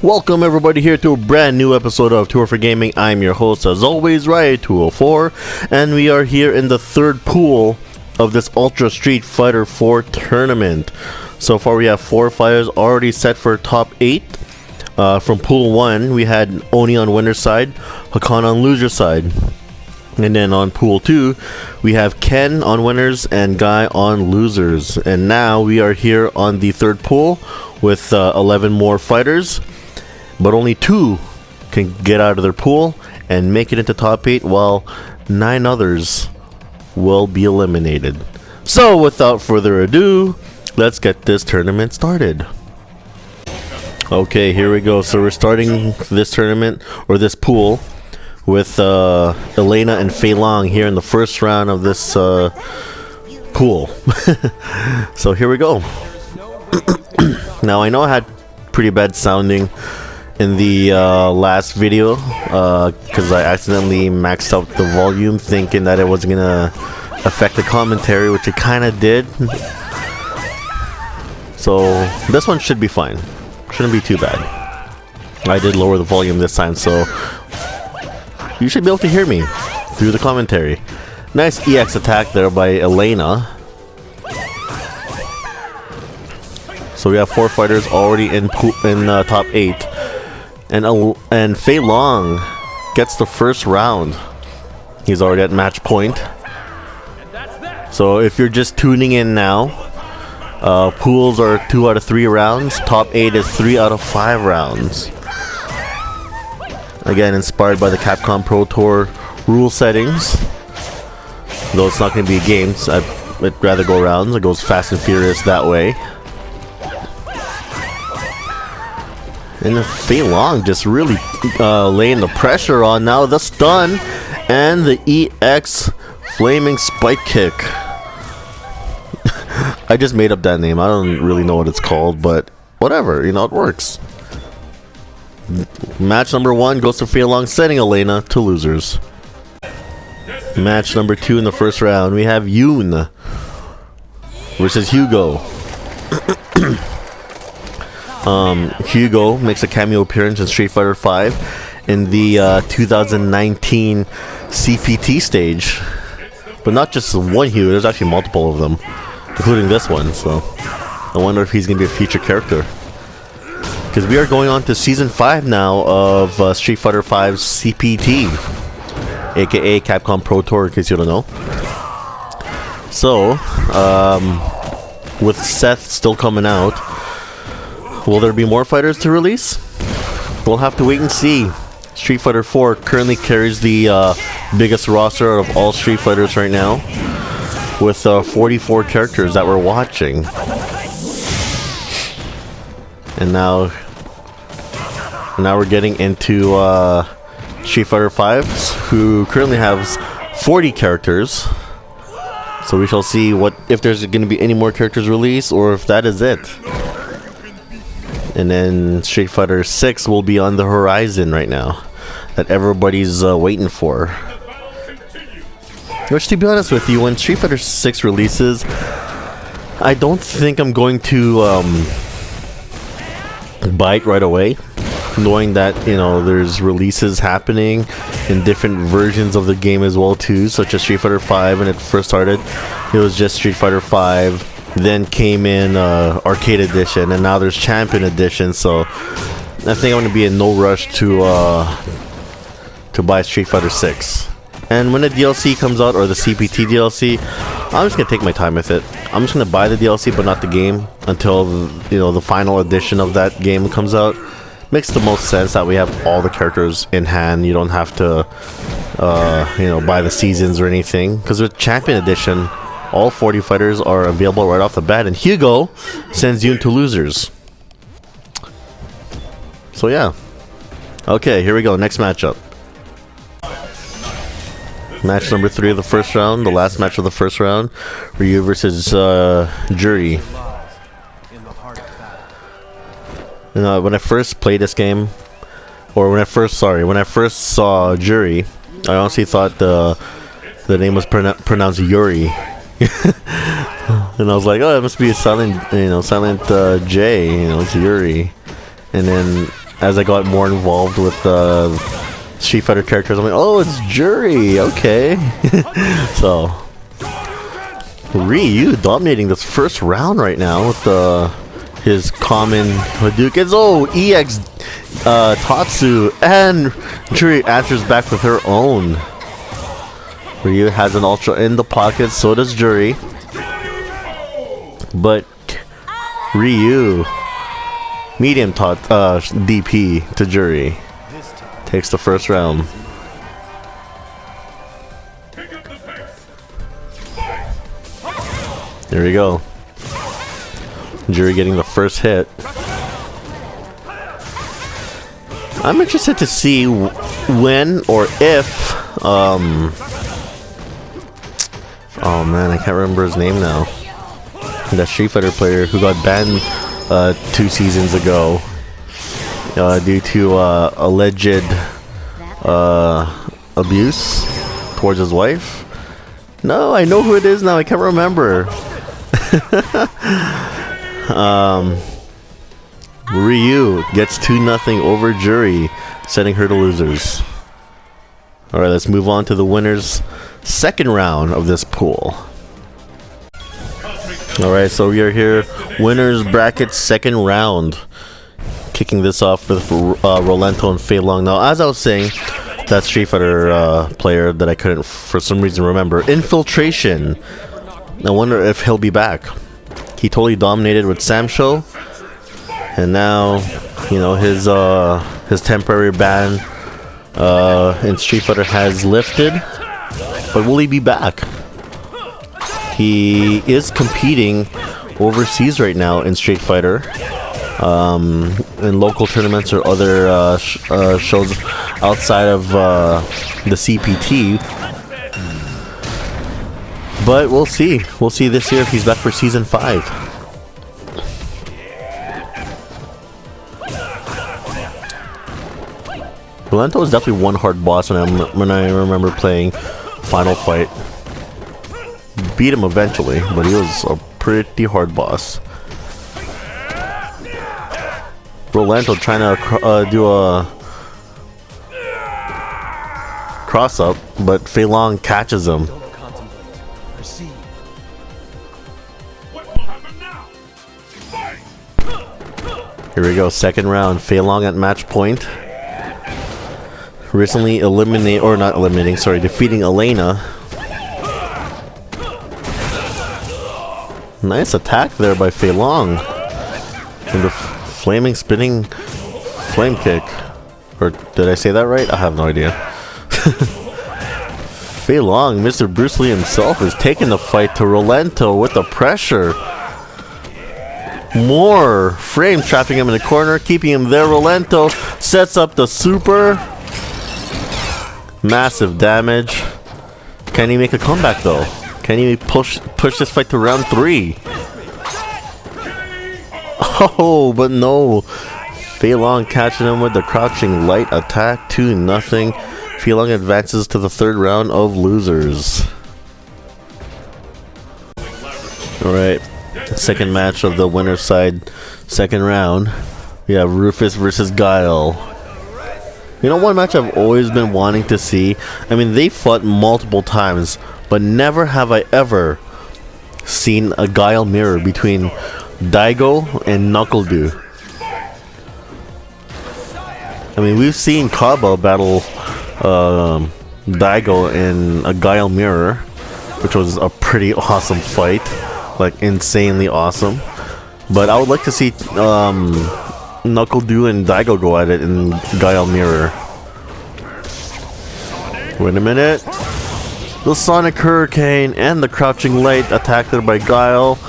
Welcome everybody here to a brand new episode of Tour for Gaming. I'm your host as always, Riot204, and we are here in the third pool of this Ultra Street Fighter 4 tournament. So far we have 4 fighters already set for top 8. From pool 1 we had Oni on winner's side, Hakan on loser's side. And then on pool 2 we have Ken on winners and Guy on losers. And now we are here on the third pool with 11 more fighters. But only 2 can get out of their pool and make it into top 8, while 9 others will be eliminated. So without further ado, let's get this tournament started. Okay, here we go. So we're starting this tournament, or this pool, with Elena and Fei Long here in the first round of this pool. So here we go. Now I know I had pretty bad sounding in the last video because I accidentally maxed out the volume thinking that it wasn't gonna affect the commentary, which it kind of did. So this one should be fine, shouldn't be too bad. I did lower the volume this time, so you should be able to hear me through the commentary. Nice EX attack there by Elena. So we have 4 fighters already in top 8. And Fei Long gets the first round. He's already at match point. So if you're just tuning in now, pools are 2 out of 3 rounds. Top 8 is 3 out of 5 rounds. Again, inspired by the Capcom Pro Tour rule settings. Though it's not going to be games, I'd rather go rounds. It goes fast and furious that way. And Fei Long just really laying the pressure on now. The stun and the EX flaming spike kick. I just made up that name. I don't really know what it's called, but whatever, you know, it works. Match number 1 goes to Fei Long, sending Elena to losers. Match number 2 in the first round, we have Yoon versus Hugo. Hugo makes a cameo appearance in Street Fighter 5 in the 2019 CPT stage. But not just one Hugo, there's actually multiple of them, including this one, so I wonder if he's going to be a feature character. Because we are going on to Season 5 now of Street Fighter 5 CPT, aka Capcom Pro Tour, in case you don't know. So, with Seth still coming out, will there be more fighters to release? We'll have to wait and see. Street Fighter 4 currently carries the biggest roster of all Street Fighters right now, with 44 characters that we're watching. And now we're getting into Street Fighter 5, who currently has 40 characters. So we shall see if there's going to be any more characters released, or if that is it. And then Street Fighter 6 will be on the horizon right now, that everybody's waiting for. Which, to be honest with you, when Street Fighter 6 releases, I don't think I'm going to buy it right away, knowing that, you know, there's releases happening in different versions of the game as well too, such as Street Fighter 5. When it first started, it was just Street Fighter 5. Then came in Arcade Edition, and now there's Champion Edition. So I think I'm going to be in no rush to buy Street Fighter 6. And when the DLC comes out, or the CPT DLC, I'm just going to take my time with it. I'm just going to buy the DLC, but not the game, until, you know, the final edition of that game comes out. Makes the most sense that we have all the characters in hand. You don't have to, you know, buy the seasons or anything. Because with Champion Edition, all 40 fighters are available right off the bat, and Hugo sends you into losers. So yeah. Okay, here we go. Next matchup. Match number 3 of the first round, the last match of the first round. Ryu versus Jury. You know, when I first played this game, or when I first saw Jury, I honestly thought the name was pronounced Yuri. And I was like, oh, it must be a silent, silent J, it's Yuri. And then as I got more involved with Street Fighter characters, I'm like, oh, it's Jury, okay. So Ryu dominating this first round right now with his common Hadoukens. Oh, EX Tatsu, and Jury answers back with her own. Ryu has an ultra in the pocket, so does Jury. But Ryu, medium DP to Jury, takes the first round. There we go. Jury getting the first hit. I'm interested to see when or if oh man, I can't remember his name now. That Street Fighter player who got banned 2 seasons ago due to alleged abuse towards his wife. No, I know who it is now. I can't remember. Ryu gets 2-0 over Jury, sending her to losers. Alright, let's move on to the winners' second round of this pool. Alright, so we are here, winners bracket second round. Kicking this off with Rolento and Fei Long. Now, as I was saying, that Street Fighter player that I couldn't for some reason remember, Infiltration. I wonder if he'll be back. He totally dominated with Samsho, and now, you know, his temporary ban in Street Fighter has lifted. But will he be back? He is competing overseas right now in Street Fighter, in local tournaments or other shows outside of the CPT. But we'll see. We'll see this year if he's back for Season 5. Rolento is definitely one hard boss when I remember playing Final Fight. Beat him eventually, but he was a pretty hard boss. Rolento trying to do a cross up, but Fei Long catches him. Here we go, second round. Fei Long at match point. Recently defeating Elena. Nice attack there by Fei Long. And the flaming spinning flame kick. Or did I say that right? I have no idea. Fei Long, Mr. Bruce Lee himself, is taking the fight to Rolento with the pressure. More frame trapping him in the corner, keeping him there. Rolento sets up the super. Massive damage. Can he make a comeback though? Can he push this fight to round 3? Oh, but no. Fei Long catching him with the crouching light attack. 2-0. Fei Long advances to the third round of losers. Alright. Second match of the winner's side, second round. We have Rufus versus Guile. You know, one match I've always been wanting to see. I mean, they fought multiple times, but never have I ever seen a Guile mirror between Daigo and Knuckle-Doo. I mean, we've seen Kaba battle Daigo in a Guile mirror, which was a pretty awesome fight. Like, insanely awesome. But I would like to see Knuckle-Doo and Daigo go at it in Guile mirror. Wait a minute. The Sonic Hurricane and the Crouching Light attack there by Guile.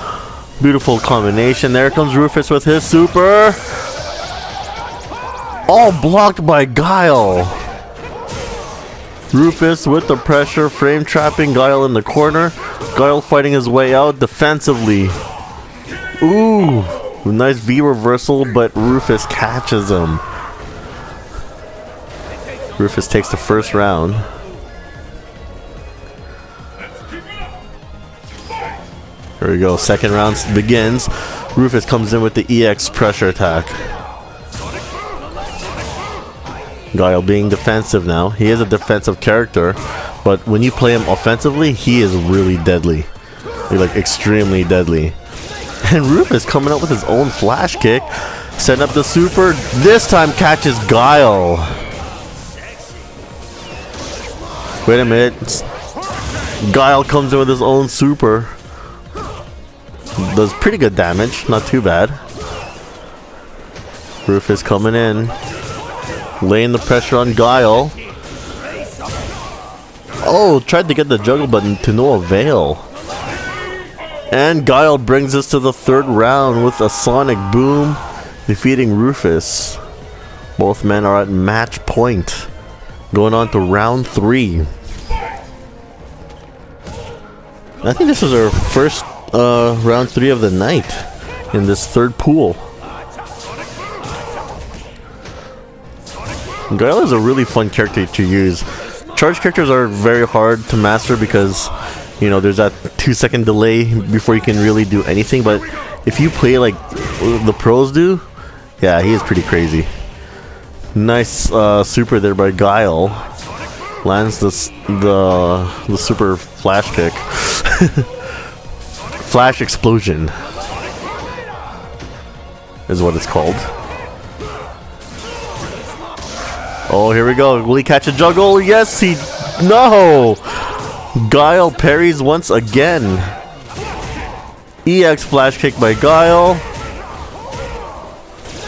Beautiful combination. There comes Rufus with his super. All blocked by Guile. Rufus with the pressure, frame trapping Guile in the corner. Guile fighting his way out defensively. Ooh, nice V reversal, but Rufus catches him. Rufus takes the first round. Here we go, second round begins. Rufus comes in with the EX pressure attack. Guile being defensive now. He is a defensive character, but when you play him offensively, he is really deadly. Like extremely deadly. And Rufus coming up with his own flash kick. Setting up the super. This time catches Guile. Wait a minute. Guile comes in with his own super. Does pretty good damage. Not too bad. Rufus coming in. Laying the pressure on Guile. Oh, tried to get the juggle button to no avail. And Guile brings us to the third round with a sonic boom, defeating Rufus. Both men are at match point. Going on to round 3. I think this is our first round 3 of the night in this third pool. Guile is a really fun character to use. Charge characters are very hard to master because, you know, there's that 2-second delay before you can really do anything. But if you play like the pros do, yeah, he is pretty crazy. Nice super there by Guile. Lands the super flash kick. Flash explosion is what it's called. Oh, here we go. Will he catch a juggle? Yes, he... No! Guile parries once again. EX flash kick by Guile.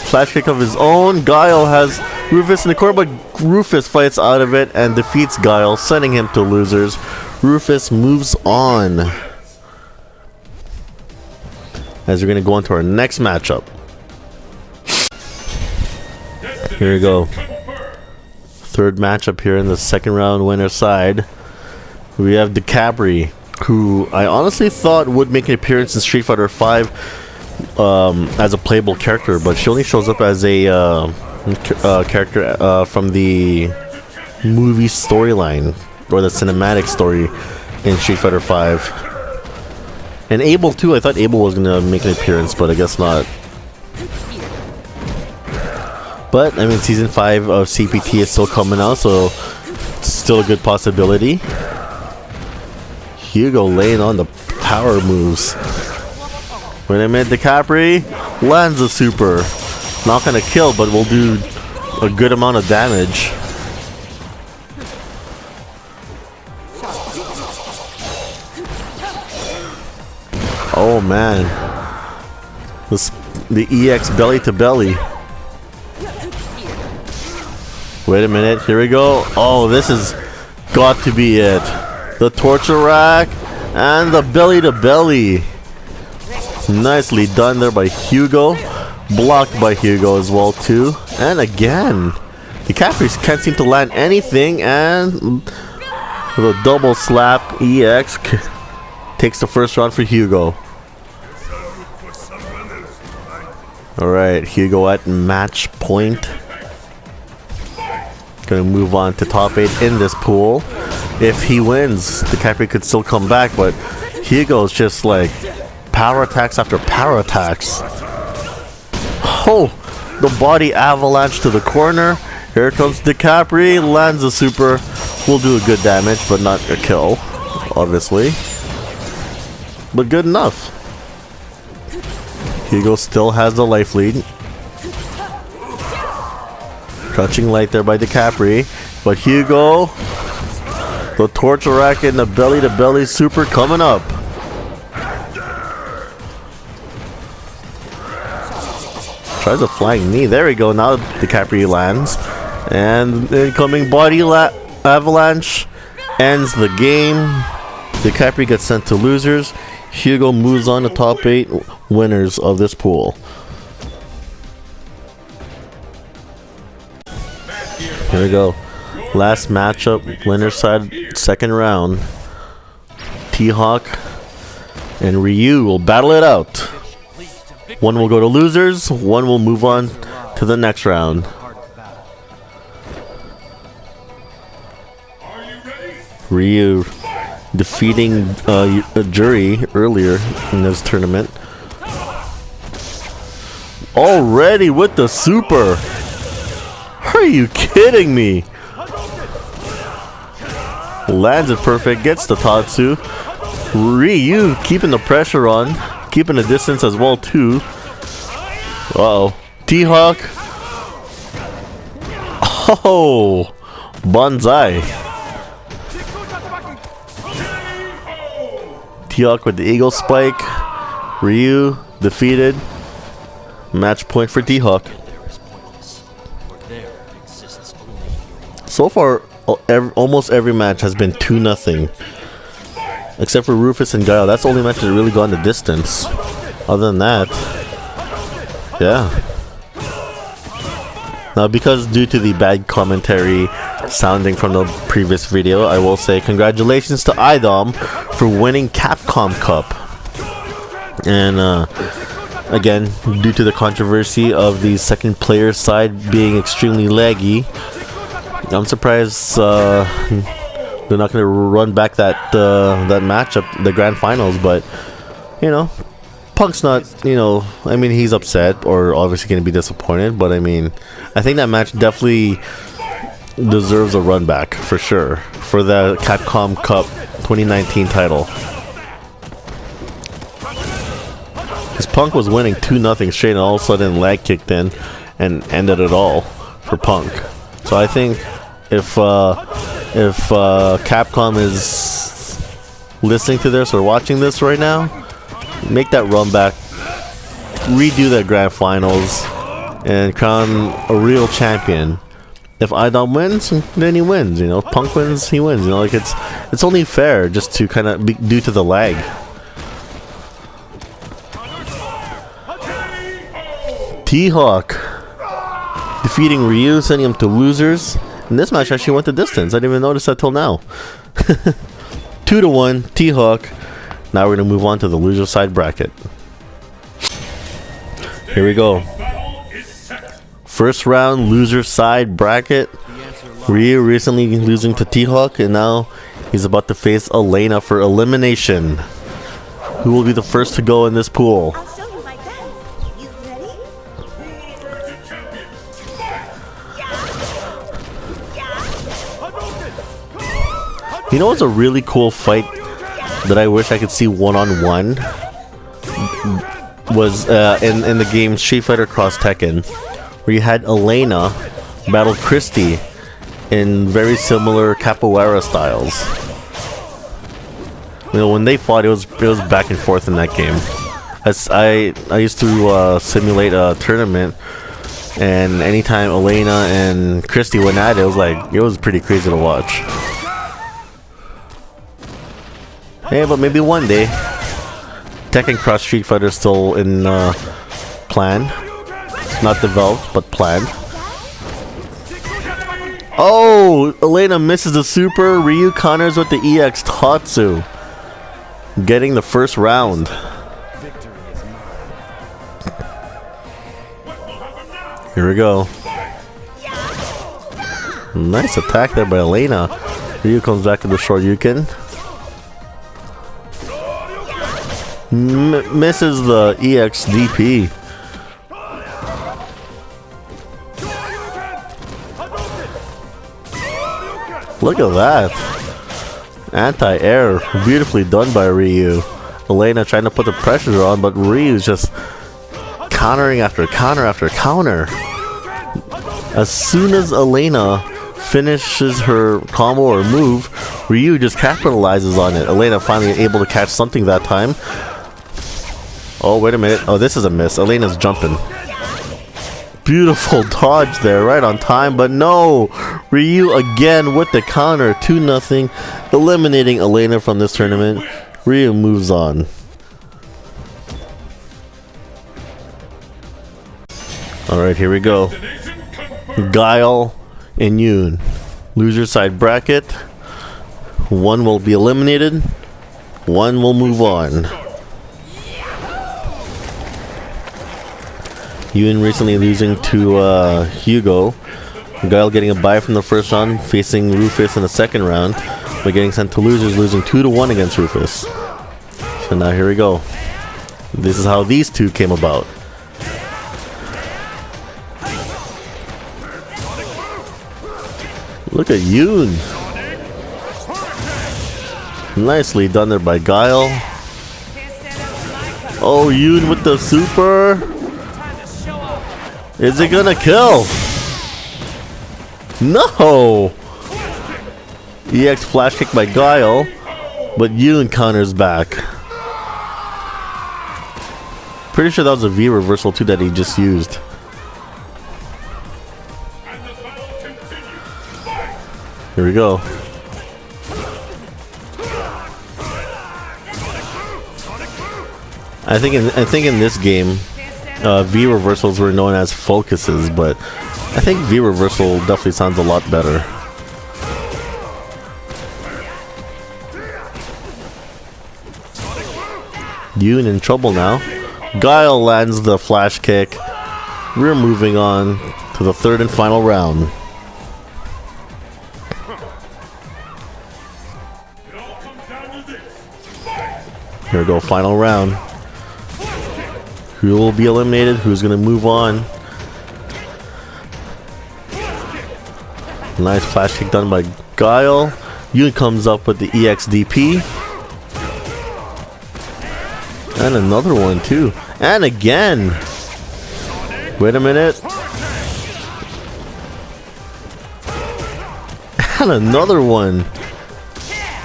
Flash kick of his own. Guile has Rufus in the corner, but Rufus fights out of it and defeats Guile, sending him to losers. Rufus moves on. As we're going to go on to our next matchup. Here we go. Third matchup here in the second round winner side. We have DiCapri, who I honestly thought would make an appearance in Street Fighter V as a playable character, but she only shows up as a character from the movie storyline, or the cinematic story in Street Fighter V. And Abel too. I thought Abel was gonna make an appearance, but I guess not. But I mean, season 5 of CPT is still coming out, so it's still a good possibility. Hugo laying on the power moves. Wait a minute, DiCapri lands a super. Not gonna kill, but will do a good amount of damage. Oh man, the EX belly to belly. Wait a minute, here we go. Oh, this has got to be it. The torture rack and the belly to belly. Nicely done there by Hugo. Blocked by Hugo as well too. And again, the Capris can't seem to land anything, and the double slap EX takes the first round for Hugo. Alright, Hugo at match point. Gonna move on to top 8 in this pool. If he wins, DiCapri could still come back, but Hugo's just like power attacks after power attacks. Oh, the body avalanche to the corner. Here comes DiCapri, lands a super. Will do a good damage, but not a kill, obviously. But good enough. Hugo still has the life lead. Crouching light there by DiCapri, but Hugo, the torture rack and the belly to belly super coming up. Tries a flying knee. There we go. Now DiCapri lands, and incoming body avalanche ends the game. DiCapri gets sent to losers. Hugo moves on to top 8 winners of this pool. Here we go. Last matchup, winner side, second round. T-Hawk and Ryu will battle it out. One will go to losers, one will move on to the next round. Ryu defeating a jury earlier in this tournament. Already with the super. Are Are you kidding me? Lands it perfect, gets the Tatsu. Ryu keeping the pressure on, keeping the distance as well too. Uh-oh. T-Hawk. Oh, Bonsai. T-Hawk with the Eagle Spike. Ryu defeated. Match point for T-Hawk. So far, almost every match has been 2-0. Except for Rufus and Guile. That's the only match that really gone the distance. Other than that, yeah. Now, because due to the bad commentary sounding from the previous video, I will say congratulations to IDOM for winning Capcom Cup. And again, due to the controversy of the second player side being extremely laggy, I'm surprised they're not going to run back that matchup, the grand finals. But you know, Punk's not, you know, I mean, he's upset or obviously going to be disappointed. But I mean, I think that match definitely deserves a run back for sure for the Capcom Cup 2019 title. Because Punk was winning 2-0 straight, and all of a sudden lag kicked in and ended it all for Punk. So I think if Capcom is listening to this or watching this right now, make that run back, redo that grand finals, and crown a real champion. If IDOM wins, then he wins. You know, Punk wins, he wins. You know, like it's only fair just to kind of be due to the lag. T-Hawk defeating Ryu, sending him to losers. And this match actually went the distance. I didn't even notice that till now. 2-1, T-Hawk. Now we're going to move on to the loser side bracket. Here we go. First round, loser side bracket. Ryu recently losing to T-Hawk, and now he's about to face Elena for elimination. Who will be the first to go in this pool? You know what's a really cool fight that I wish I could see one-on-one? Was in the game Street Fighter Cross Tekken, where you had Elena battle Christy in very similar capoeira styles. You know, when they fought, it was back and forth in that game. As I used to simulate a tournament, and anytime Elena and Christy went at it, it was pretty crazy to watch. Hey, but maybe one day. Tekken Cross Street Fighter is still in plan. Not developed, but planned. Oh! Elena misses the super. Ryu counters with the EX Tatsu. Getting the first round. Here we go. Nice attack there by Elena. Ryu comes back to the Shoryuken. Misses the EX DP. Look at that. Anti-air. Beautifully done by Ryu. Elena trying to put the pressure on, but Ryu's just countering after counter after counter. As soon as Elena finishes her combo or move, Ryu just capitalizes on it. Elena finally able to catch something that time. Oh, wait a minute. Oh, this is a miss. Elena's jumping. Beautiful dodge there, right on time, but no! Ryu again with the counter, 2-0, eliminating Elena from this tournament. Ryu moves on. Alright, here we go. Guile and Yoon. Loser side bracket. One will be eliminated. One will move on. Yoon recently losing to Hugo. Guile getting a bye from the first round, facing Rufus in the second round, but getting sent to losers, losing 2-1 against Rufus. So now here we go. This is how these two came about. Look at Yoon. Nicely done there by Guile. Oh, Yoon with the super. Is it gonna kill? No! EX flash kick by Guile, but Yoon counters back. Pretty sure that was a V reversal too that he just used. Here we go. I think in this game, V reversals were known as focuses, but I think V reversal definitely sounds a lot better. Yoon in trouble now. Guile lands the flash kick. We're moving on to the third and final round. Here we go, final round. Who will be eliminated? Who's gonna move on? Nice flash kick done by Guile. Yoon comes up with the EXDP. And another one too. And again. Wait a minute. And another one.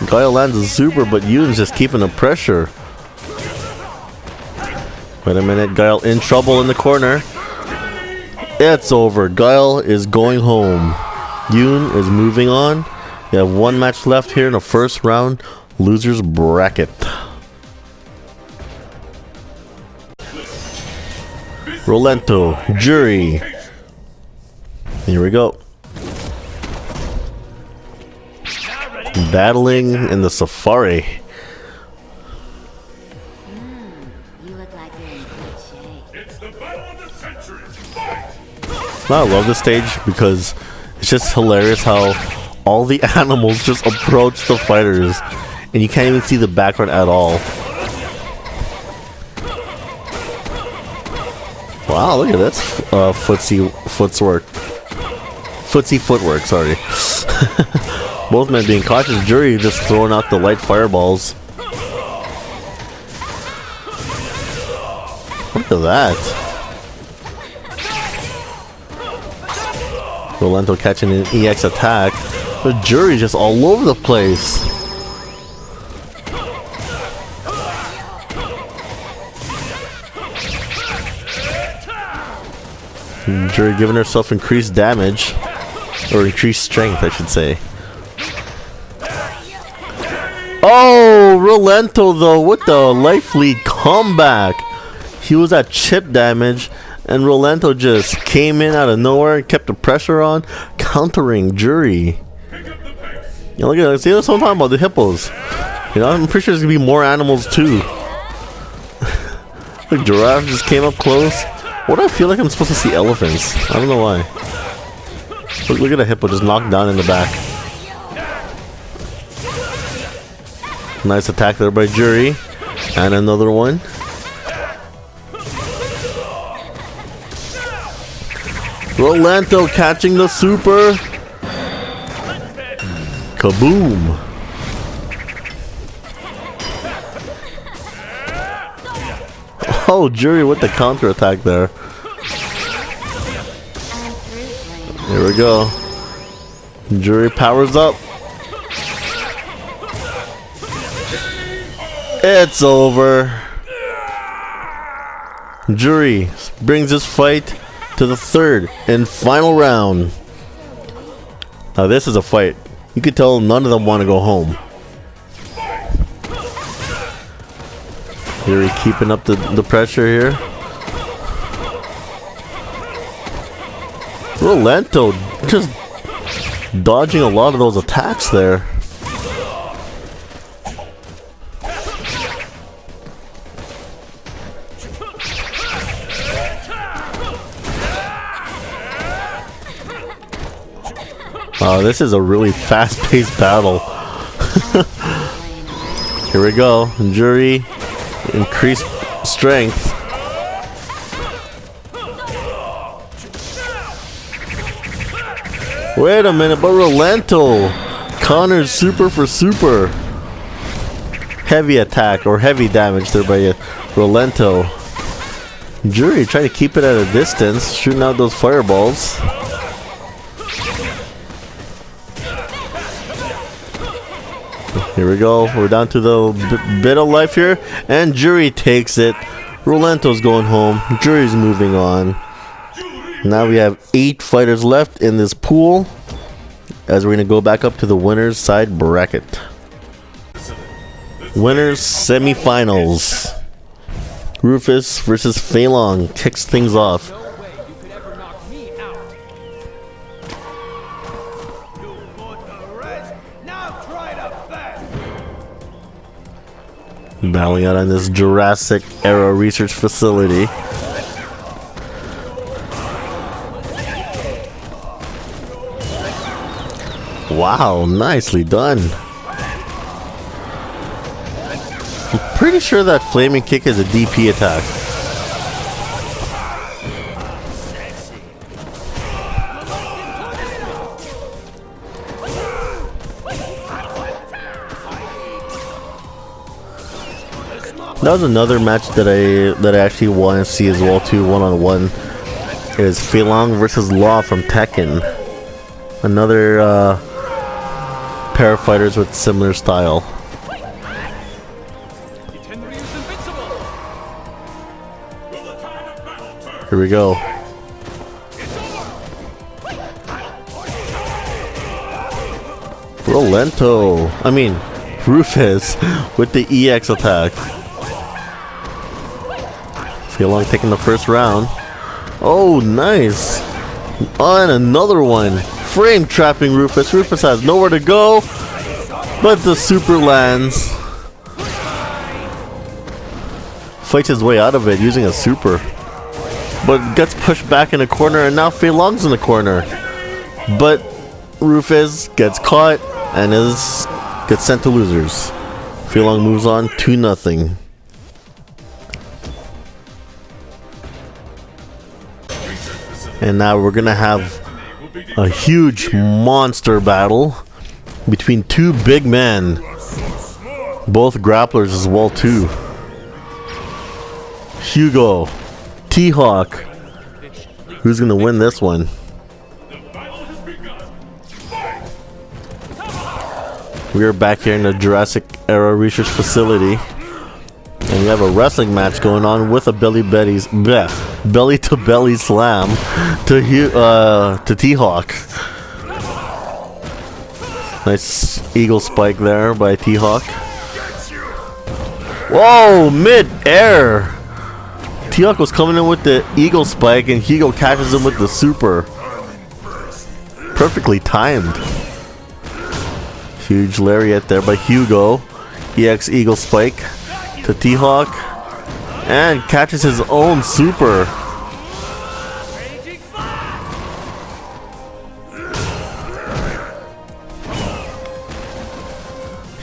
Guile lands a super, but Yoon's just keeping the pressure. Wait a minute. Guile in trouble in the corner. It's over. Guile is going home. Yoon is moving on. You have one match left here in the first round. Losers bracket. Rolento, Jury. Here we go. Battling in the Safari. You look like you're in good shape. It's the battle of the century. Fight! I love this stage because it's just hilarious how all the animals just approach the fighters and you can't even see the background at all. Wow, look at this footsie footwork, sorry. Both men being cautious. Jury just throwing out the light fireballs. Look at that. Rolento catching an EX attack. The Jury's just all over the place. Jury giving herself increased damage. Or increased strength, I should say. Oh, Rolento though with the life lead comeback. He was at chip damage, and Rolento just came in out of nowhere and kept the pressure on, countering Jury. You know, look at that. See, that's what I'm talking about, the hippos. You know, I'm pretty sure there's gonna be more animals too. The giraffe just came up close. What do I feel like I'm supposed to see elephants? I don't know why. Look at a hippo just knocked down in the back. Nice attack there by Jury. And another one. Rolento catching the super. Kaboom. Oh, Jury with the counter attack there. Here we go. Jury powers up. It's over. Jury brings this fight to the third and final round. Now this is a fight. You could tell none of them want to go home. Jury keeping up the pressure here. Rolento just dodging a lot of those attacks there. This is a really fast-paced battle. Here we go. Jury, increased strength. Wait a minute, but Rolento counters super for super. Heavy attack or heavy damage there by Rolento. Jury trying to keep it at a distance, shooting out those fireballs. Here we go. We're down to the bit of life here, and Jury takes it. Rolento's going home. Jury's moving on. Now we have 8 fighters left in this pool, as we're going to go back up to the winners side bracket. Winners semifinals. Rufus versus Fei Long kicks things off. Battling out on this Jurassic era research facility. Wow, nicely done. I'm pretty sure that flaming kick is a DP attack. That was another match that I actually want to see as well too, one-on-one. Is Fei Long versus Law from Tekken. Another pair of fighters with similar style. Here we go. Rufus with the EX attack. Fei Long taking the first round. Oh, nice. On another one. Frame trapping Rufus. Rufus has nowhere to go, but the super lands. Fights his way out of it using a super, but gets pushed back in a corner, and now Fei Long's in the corner. But Rufus gets caught and gets sent to losers. Fei Long moves on 2-0. And now we're gonna have a huge monster battle between 2 big men, both grapplers as well too. Hugo, T-Hawk. Who's gonna win this one? We are back here in the Jurassic era research facility, and we have a wrestling match going on with a belly to belly slam to T-Hawk. Nice eagle spike there by T-Hawk. Whoa, mid-air! T-Hawk was coming in with the eagle spike, and Hugo catches him with the super. Perfectly timed. Huge lariat there by Hugo. EX eagle spike to T-Hawk, and catches his own super.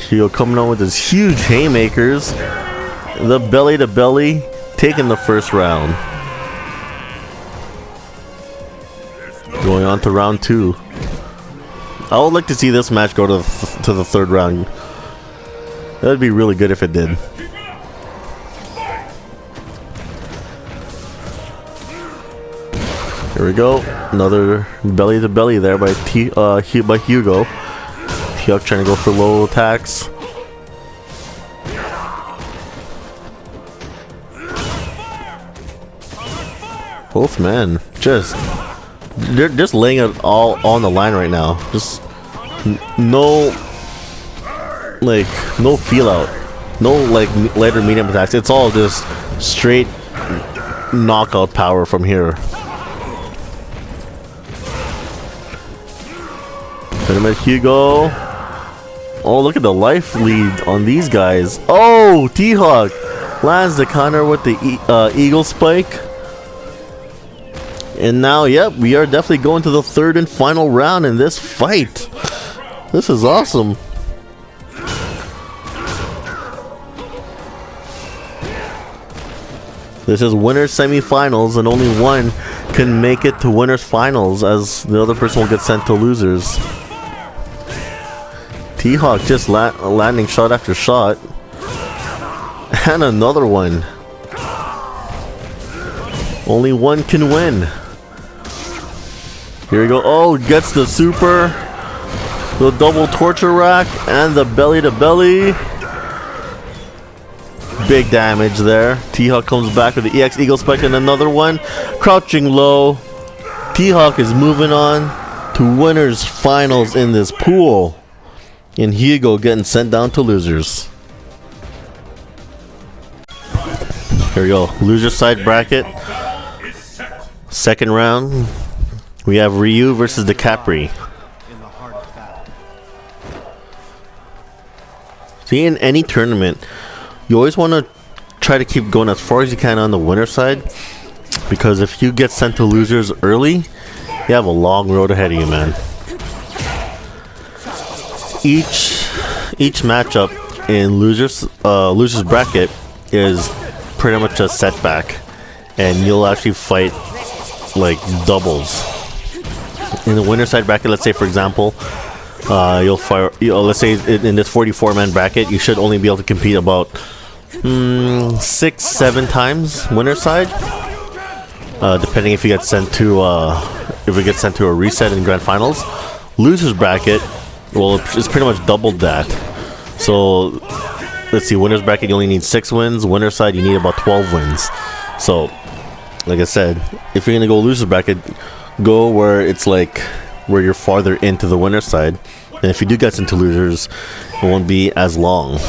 Hugo coming on with his huge haymakers. The belly to belly, taking the first round. Going on to round 2. I would like to see this match go to the third round. That would be really good if it did. Here we go. Another belly to belly there by Hugo. T-Hawk trying to go for low attacks. Both men they're just laying it all on the line right now. Just no feel out, no light or medium attacks. It's all just straight knockout power from here. Dynamite Hugo. Oh, look at the life lead on these guys. Oh, T-Hawk lands the counter with the eagle spike. And now, yep, we are definitely going to the third and final round in this fight. This is awesome. This is winner semifinals, and only one can make it to winners finals, as the other person will get sent to losers. T-Hawk just landing shot after shot. And another one. Only one can win. Here we go. Oh, gets the super. The double torture rack and the belly to belly. Big damage there. T-Hawk comes back with the EX Eagle Spike and another one. Crouching low. T-Hawk is moving on to winners finals in this pool. And Hugo getting sent down to losers. Here we go. Loser side bracket. Second round. We have Ryu versus the Capri. See, in any tournament, you always want to try to keep going as far as you can on the winner side, because if you get sent to losers early, you have a long road ahead of you, man. Each matchup in losers bracket is pretty much a setback, and you'll actually fight like doubles. In the winner side bracket, let's say for example, let's say in this 44-man bracket, you should only be able to compete about 6-7 times winner side, depending if you get sent to a reset in grand finals. Losers bracket, well, it's pretty much doubled that. So let's see, winners bracket you only need 6 wins, winner side you need about 12 wins. So like I said, if you're gonna go losers bracket, go where it's like where you're farther into the winner side, and if you do get into losers, it won't be as long.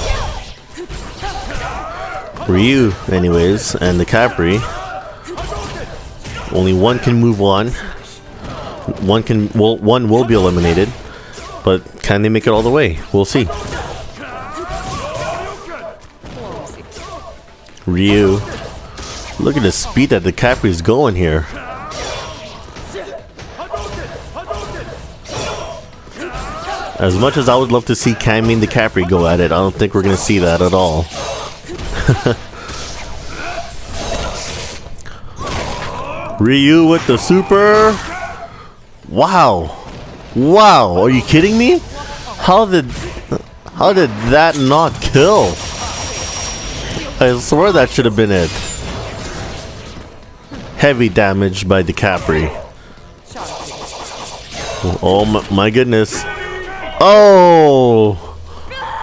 Ryu anyways and the Capri, only one can move on. One will be eliminated, but can they make it all the way? We'll see. Ryu, look at the speed that the Capri is going here. As much as I would love to see Cammy and the Capri go at it, I don't think we're gonna see that at all. Ryu with the super. Wow. Wow, are you kidding me? How did that not kill? I swear that should have been it. Heavy damage by the Capri. Oh my goodness. Oh!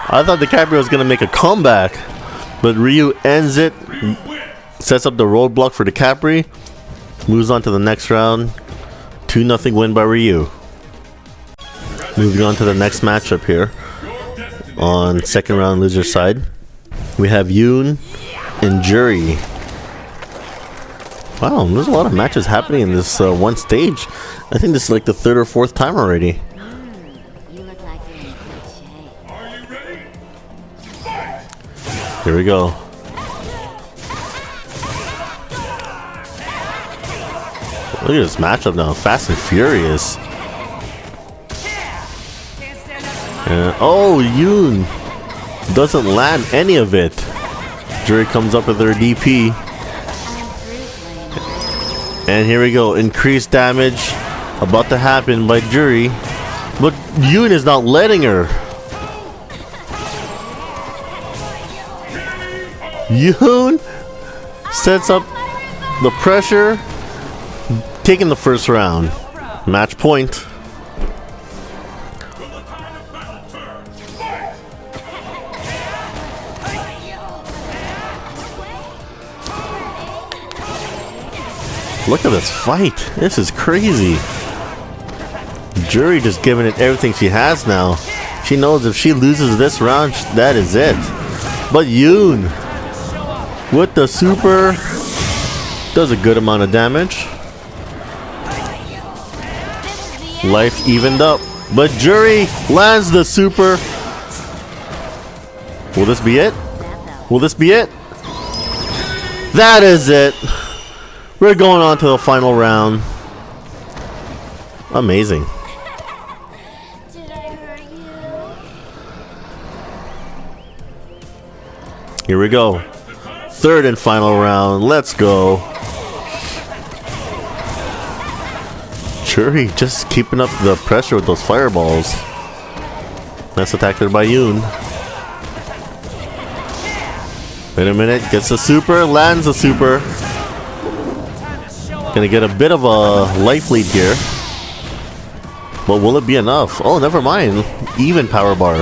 I thought the Capri was gonna make a comeback, but Ryu ends it, sets up the roadblock for the Capri, moves on to the next round. 2-0 win by Ryu. Moving on to the next matchup here on second round loser side, we have Yoon and Jury. Wow, there's a lot of matches happening in this one stage. I think this is like the 3rd or 4th time already. You look like you're in good shape. Are you ready? Here we go. Look at this matchup now, fast and furious. Oh, Yoon doesn't land any of it. Jury comes up with her DP. And here we go, increased damage about to happen by Jury, but Yoon is not letting her. Yoon sets up the pressure, taking the first round. Match point. Look at this fight. This is crazy. Jury just giving it everything she has now. She knows if she loses this round, that is it. But Yoon with the super does a good amount of damage. Life evened up, but Jury lands the super. Will this be it? Will this be it? That is it. We're going on to the final round. Amazing. Did I hurt you? Here we go. Third and final round. Let's go. Jury just keeping up the pressure with those fireballs. Nice attack there by Yoon. Wait a minute, gets the super, lands the super. Gonna get a bit of a life lead here. But will it be enough? Oh, never mind. Even power bar.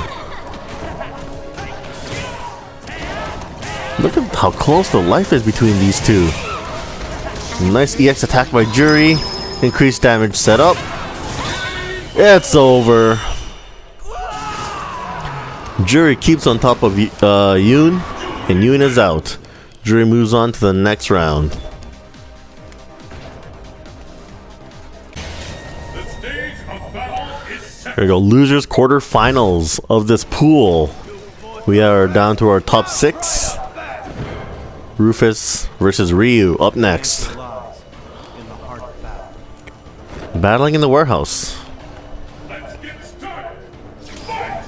Look at how close the life is between these two. Nice EX attack by Jury. Increased damage set up. It's over. Jury keeps on top of Yoon, and Yoon is out. Jury moves on to the next round. The stage of battle is set. Here we go, losers quarterfinals of this pool. We are down to our top 6. Rufus versus Ryu up next. Battling in the warehouse. Let's get started. Fight!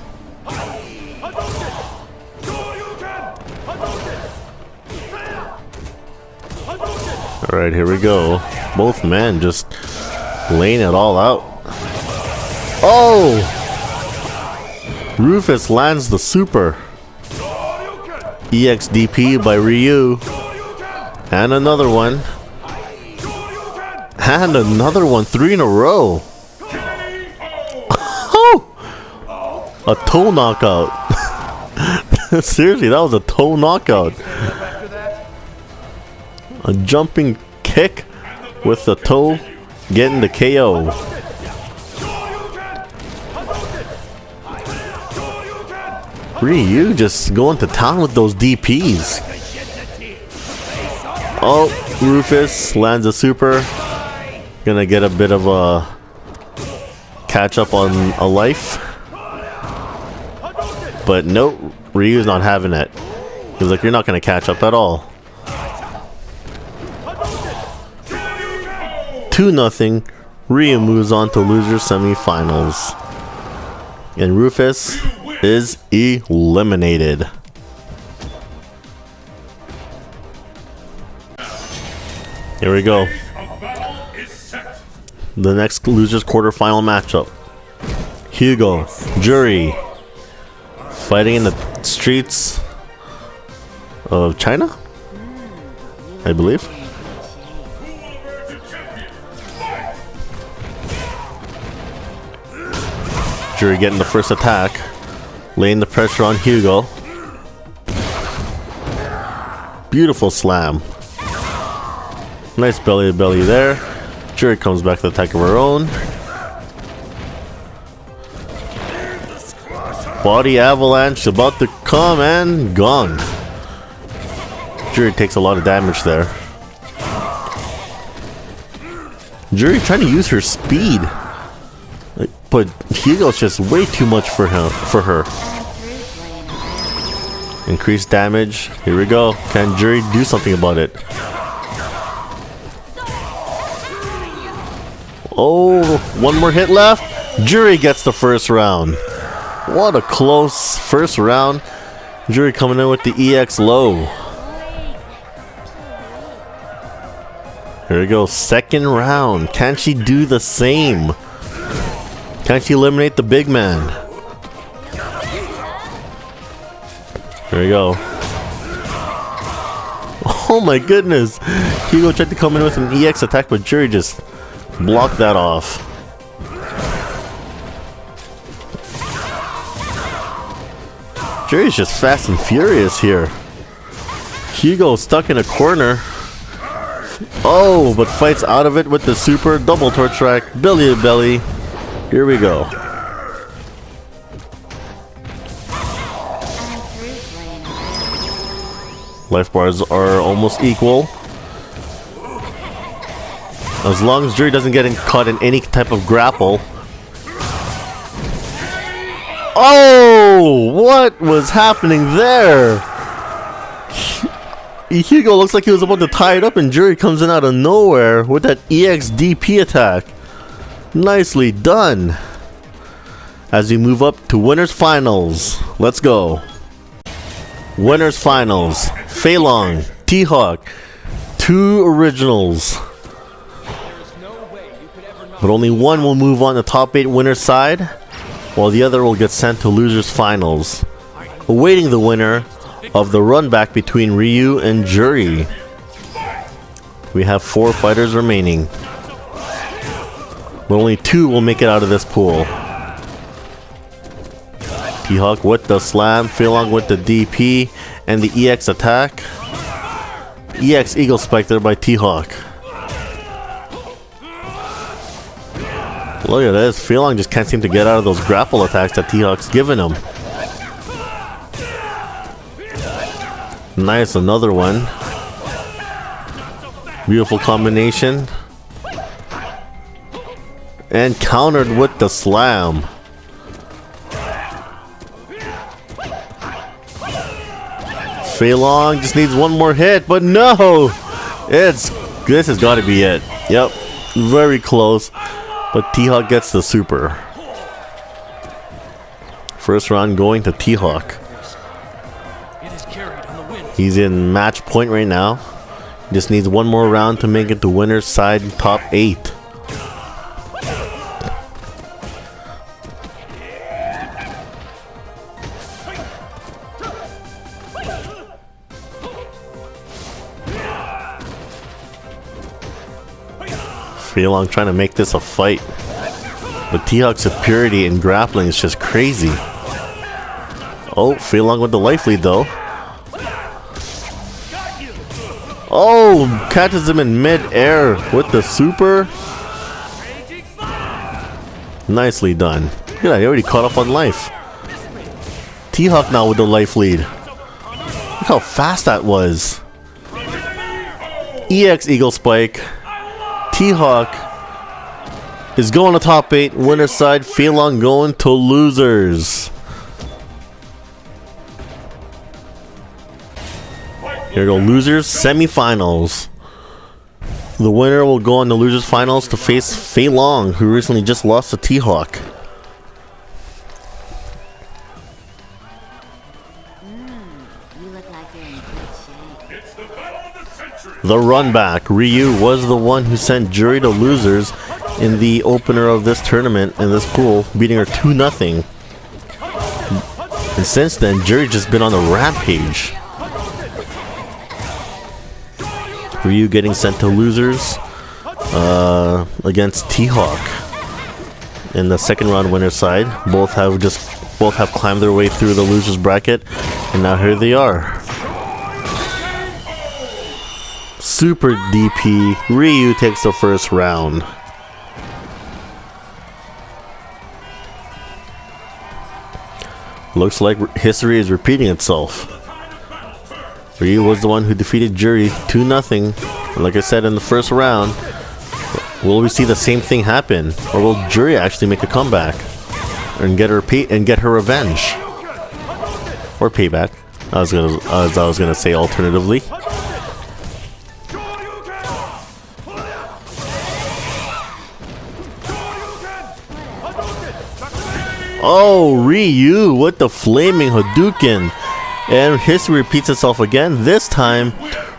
Alright, here we go. Both men just laying it all out. Oh! Rufus lands the super. EXDP by Ryu. And another one. And another one. 3 in a row. Oh! A toe knockout. Seriously, that was a toe knockout. A jumping kick with the toe getting the KO. Ryu just going to town with those DPs. Oh, Rufus lands a super. Gonna get a bit of a catch up on a life. But nope, Ryu's not having it. He's like, you're not gonna catch up at all. 2-0. Ryu moves on to loser semifinals. And Rufus is eliminated. Here we go. The next losers quarterfinal matchup. Hugo, Jury, fighting in the streets of China, I believe. Jury getting the first attack, laying the pressure on Hugo. Beautiful slam. Nice belly to belly there. Jury comes back to attack of her own. Body avalanche about to come and gone. Jury takes a lot of damage there. Jury trying to use her speed. But Hugo's just way too much for her. Increased damage. Here we go. Can Jury do something about it? Oh, one more hit left. Jury gets the first round. What a close first round. Jury coming in with the EX low. Here we go. Second round. Can she do the same? Can she eliminate the big man? There we go. Oh my goodness. Hugo tried to come in with an EX attack, but Jury just blocked that off. Jury's just fast and furious here. Hugo stuck in a corner. Oh, but fights out of it with the super double torch rack, belly to belly. Here we go. Life bars are almost equal. As long as Jury doesn't get caught in any type of grapple. Oh! What was happening there? Hugo looks like he was about to tie it up and Jury comes in out of nowhere with that EXDP attack. Nicely done. As we move up to winners finals. Let's go. Winners finals. Fei Long, T-Hawk, 2 originals. But only one will move on the top 8 winner side, while the other will get sent to losers finals, awaiting the winner of the run back between Ryu and Juri. We have 4 fighters remaining, but only 2 will make it out of this pool. T-Hawk with the slam, Feilong with the DP, and the EX attack. EX Eagle Spike there by T-Hawk. Look at this, Feilong just can't seem to get out of those grapple attacks that T-Hawk's giving him. Nice, another one. Beautiful combination. And countered with the slam. Feilong just needs one more hit, but no! This has got to be it. Yep, very close. But T-Hawk gets the super. First round going to T-Hawk. He's in match point right now. Just needs one more round to make it to winner's side top 8. Feilong trying to make this a fight. But T-Hawk's superiority in grappling is just crazy. Oh, Feilong with the life lead though. Oh, catches him in mid-air with the super. Nicely done. Look at that, he already caught up on life. T-Hawk now with the life lead. Look how fast that was. EX Eagle Spike. T-Hawk is going to top 8. Winner side, Feilong going to losers. Here go losers semifinals. The winner will go on the losers finals to face Feilong, who recently just lost to T-Hawk. You look like you're in good shape. It's the battle of the century. The run back. Ryu was the one who sent Juri to losers in the opener of this tournament in this pool, beating her 2-0. And since then, Juri just been on a rampage. Ryu getting sent to losers against T-Hawk in the second round winner side. Both have climbed their way through the losers bracket, and now here they are. Super DP. Ryu takes the first round. Looks like history is repeating itself. Ryu was the one who defeated Juri 2-0. Like I said in the first round, will we see the same thing happen, or will Juri actually make a comeback and get her revenge or payback? As I was gonna say alternatively. Oh, Ryu with the flaming Hadouken. And history repeats itself again. This time,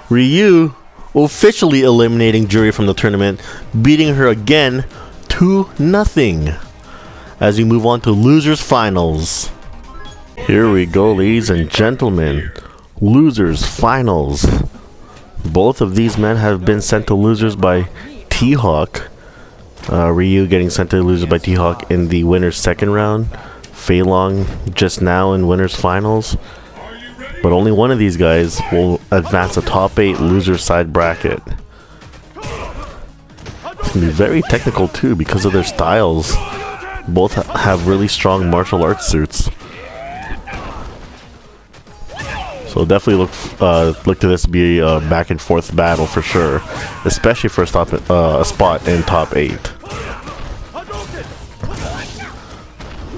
Ryu officially eliminating Juri from the tournament, beating her again 2-0. As we move on to losers finals. Here we go, ladies and gentlemen. Losers finals. Both of these men have been sent to losers by T-Hawk. Ryu getting sent to losers by T-Hawk in the winner's second round. Feilong just now in winners finals. But only one of these guys will advance the top 8 loser side bracket. It's going to be very technical too because of their styles. Both have really strong martial arts suits. So definitely look to this to be a back and forth battle for sure. Especially for a spot in top 8.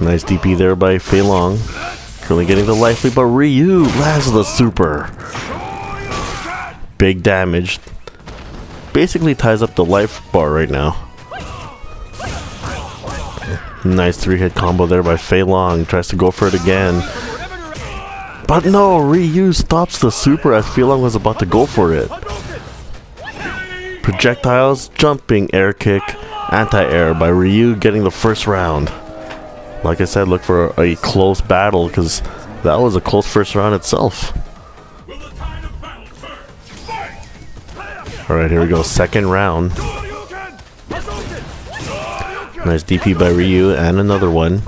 Nice DP there by Feilong. Currently getting the life lead, but Ryu lands the super. Big damage. Basically ties up the life bar right now. Nice 3-hit combo there by Feilong. Tries to go for it again. But no, Ryu stops the super as Feilong was about to go for it. Projectiles, jumping air kick, Anti-air by Ryu getting the first round. Like I said, look for a close battle because that was a close first round itself. Will the tide of battle turn? Fight! Alright, here we go. Second round. Nice DP by Ryu and another one.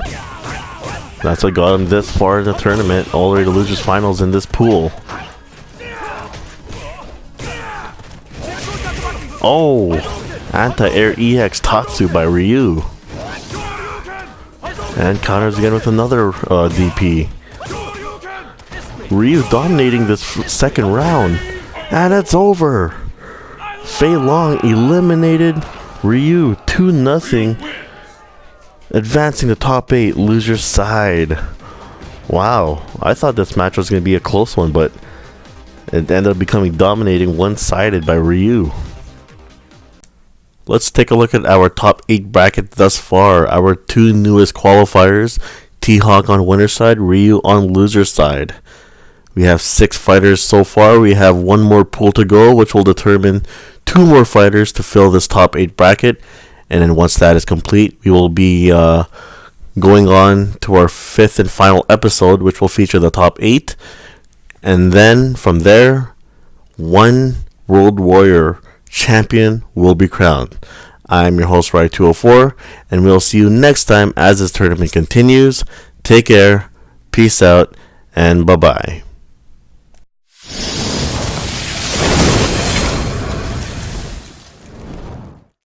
That's what got him this far in the tournament, all the way to losers finals in this pool. Oh! Anti-air EX Tatsu by Ryu. And counters again with another DP. Ryu dominating this second round. And it's over. Fei Long eliminated Ryu 2-0. Advancing to top 8, loser side. Wow, I thought this match was going to be a close one, but it ended up becoming dominating one-sided by Ryu. Let's take a look at our top 8 bracket thus far. Our 2 newest qualifiers, T-Hawk on winner's side, Ryu on loser's side. We have 6 fighters so far. We have 1 more pool to go, which will determine 2 more fighters to fill this top 8 bracket. And then once that is complete, we will be going on to our 5th and final episode, which will feature the top 8. And then from there, 1 World Warrior champion will be crowned. I'm your host, Rai204, and we'll see you next time as this tournament continues. Take care, peace out, and bye-bye.